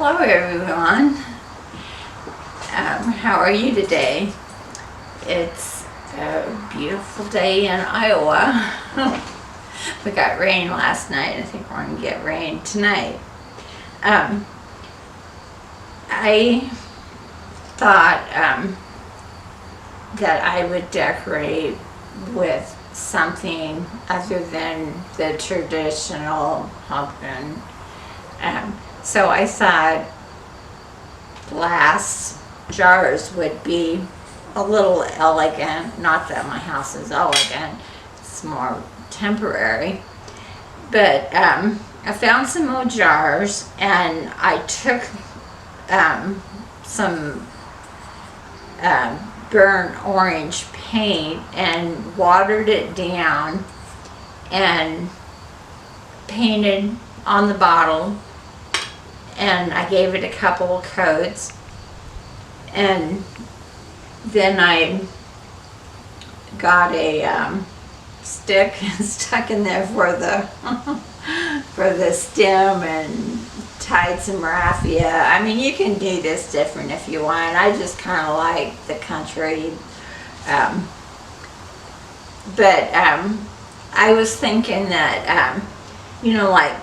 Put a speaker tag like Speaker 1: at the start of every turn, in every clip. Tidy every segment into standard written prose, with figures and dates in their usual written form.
Speaker 1: Hello everyone. How are you today? It's a beautiful day in Iowa. We got rain last night. I think we're going to get rain tonight. I thought that I would decorate with something other than the traditional pumpkin. So I thought glass jars would be a little elegant. Not that my house is elegant, it's more temporary. But I found some old jars and I took some burnt orange paint and watered it down and painted on the bottle, and I gave it a couple of coats, and then I got a stick stuck in there for the for the stem and tied some raffia. I mean, you can do this different if you want. I just kind of like the country, but I was thinking that you know, like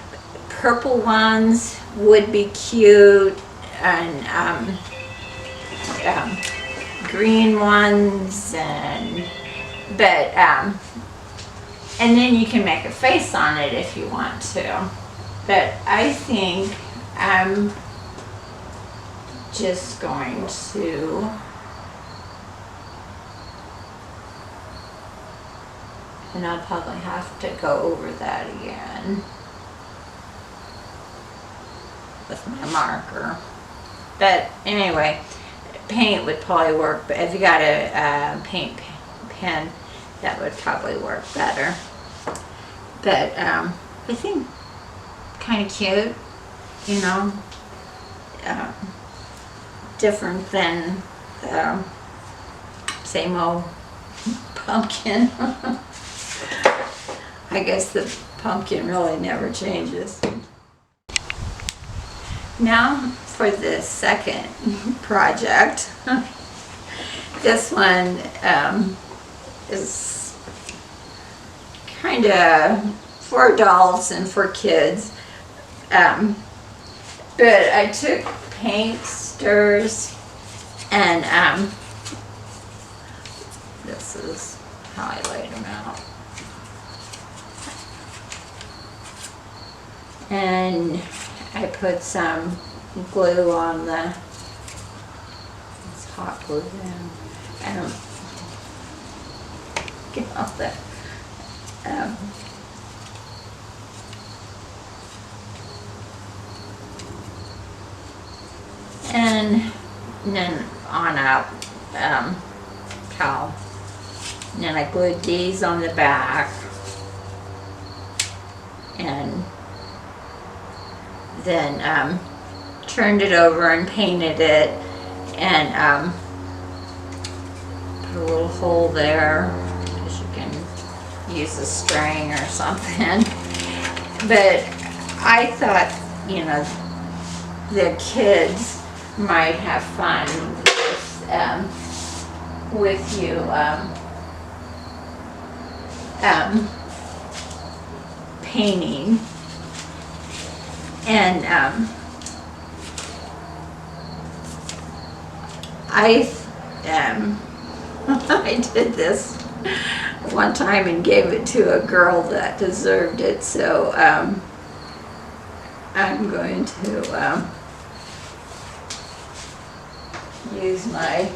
Speaker 1: purple ones would be cute, and green ones, and then you can make a face on it if you want to. But I think I'm just going to and I'll probably have to go over that again with my marker. But anyway, paint would probably work, but if you got a paint pen, that would probably work better. But I think kind of cute, you know, different than the same old pumpkin. I guess the pumpkin really never changes. Now for the second project. This one is kind of for adults and for kids. But I took paint stirrers and this is how I laid them out. And I put some glue on it's hot glue then. Get off that. And then on out towel. And then I glued these on the back, and then turned it over and painted it, and put a little hole there because you can use a string or something. But I thought, you know, the kids might have fun with you painting. And I did this one time and gave it to a girl that deserved it, so I'm going to use I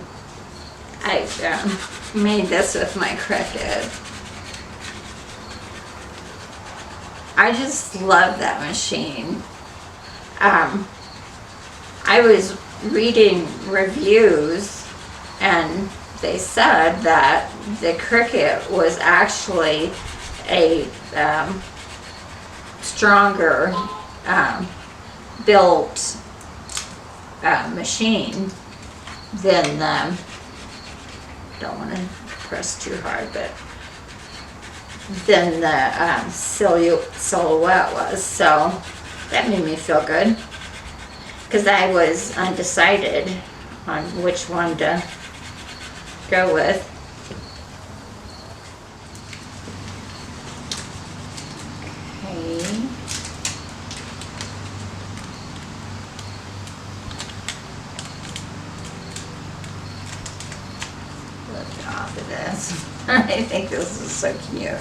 Speaker 1: made this with my Cricut. I just love that machine. I was reading reviews and they said that the Cricut was actually a stronger built machine than the, don't want to press too hard, but than the Silhouette was, so that made me feel good. because I was undecided on which one to go with. Okay. Look off of this. I think this is so cute.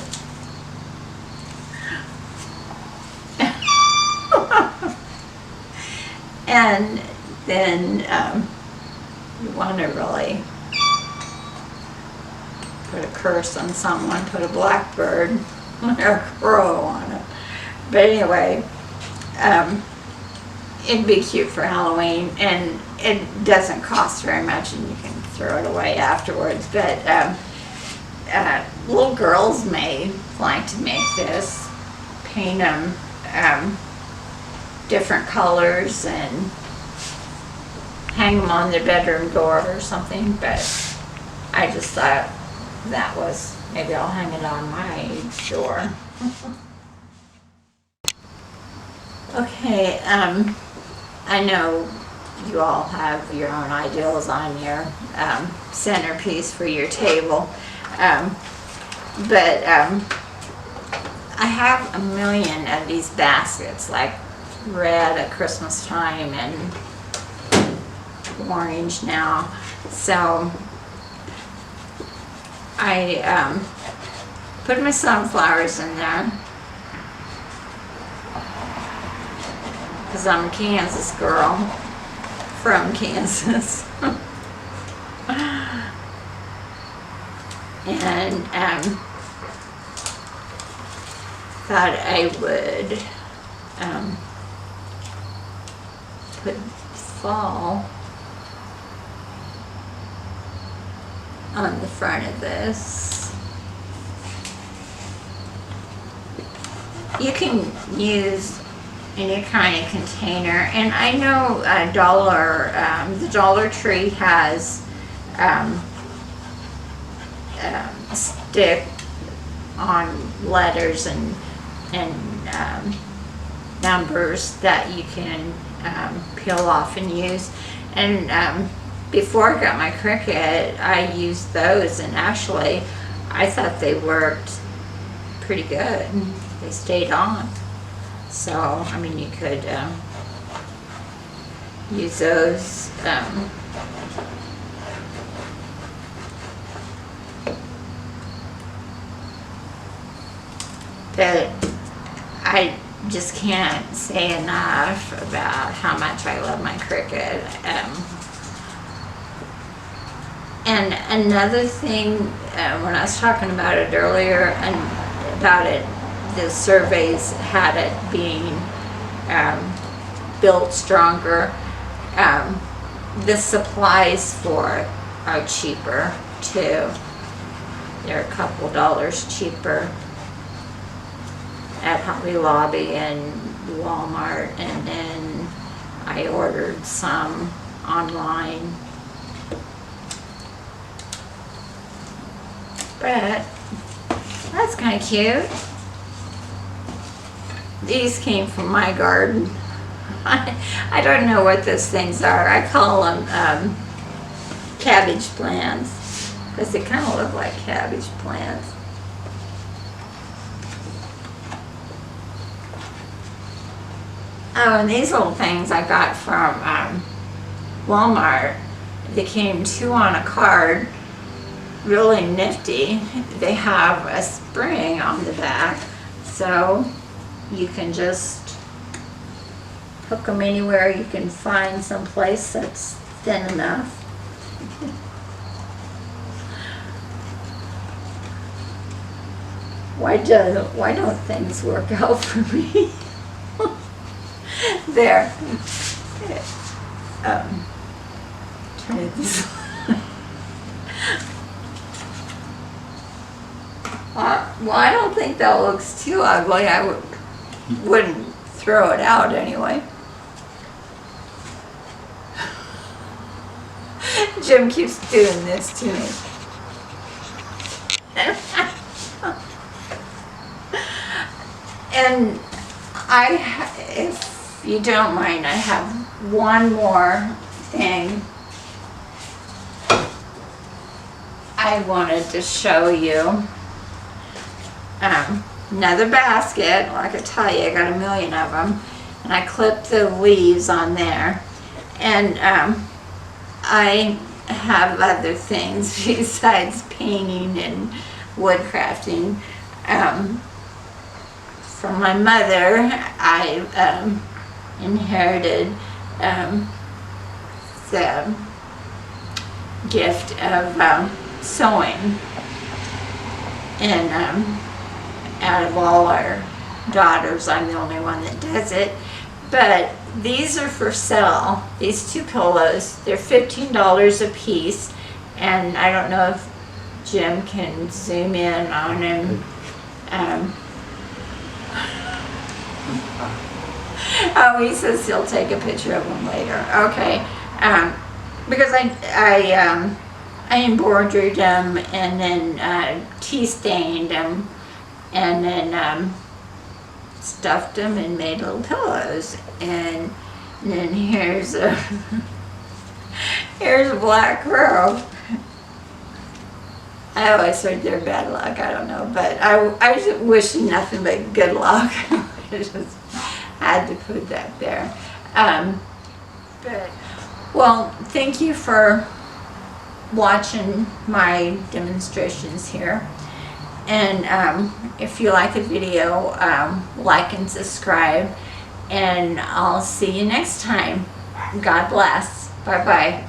Speaker 1: And then you want to really put a curse on someone, put a blackbird or a crow on it. But anyway, it'd be cute for Halloween, and it doesn't cost very much, and you can throw it away afterwards. But little girls may like to make this, paint them different colors and hang them on their bedroom door or something. But I just thought that was, maybe I'll hang it on my door. Okay, I know you all have your own ideals on your centerpiece for your table, but I have a million of these baskets, like red at Christmas time and orange now. So I put my sunflowers in there because I'm a Kansas girl, from Kansas. And thought I would put fall on the front of this. You can use any kind of container, and I know the Dollar Tree has stick on letters and numbers that you can peel off and use. And before I got my Cricut, I used those, and actually I thought they worked pretty good. They stayed on. So, I mean, you could use those. But I just can't say enough about how much I love my Cricut. And another thing, when I was talking about it earlier, and about it, the surveys had it being built stronger. The supplies for it are cheaper too. They're a couple dollars cheaper at Hobby Lobby and Walmart, and then I ordered some online. But that's kind of cute. These came from my garden. I don't know what those things are. I call them cabbage plants because they kind of look like cabbage plants. Oh, and these little things I got from Walmart. They came 2 on a card. Really nifty. They have a spring on the back, so you can just hook them anywhere you can find some place that's thin enough. Why don't things work out for me? There. Try this. Well, I don't think that looks too ugly. I wouldn't throw it out anyway. Jim keeps doing this to me. And if you don't mind, I have one more thing I wanted to show you. Another basket. Like I tell you, I got a million of them. And I clipped the leaves on there. And I have other things besides painting and wood crafting. From my mother, I inherited the gift of sewing. And out of all our daughters, I'm the only one that does it. But these are for sale, these two pillows. They're $15 a piece. And I don't know if Jim can zoom in on them. Oh, he says he'll take a picture of them later. Okay. Because I embroidered them and then tea stained them and then stuffed them and made little pillows. And then here's a here's a black crow. I always heard they're bad luck. I don't know, but I just wish nothing but good luck. I just had to put that there. But well, thank you for watching my demonstrations here. And if you like the video, like and subscribe. And I'll see you next time. God bless. Bye-bye.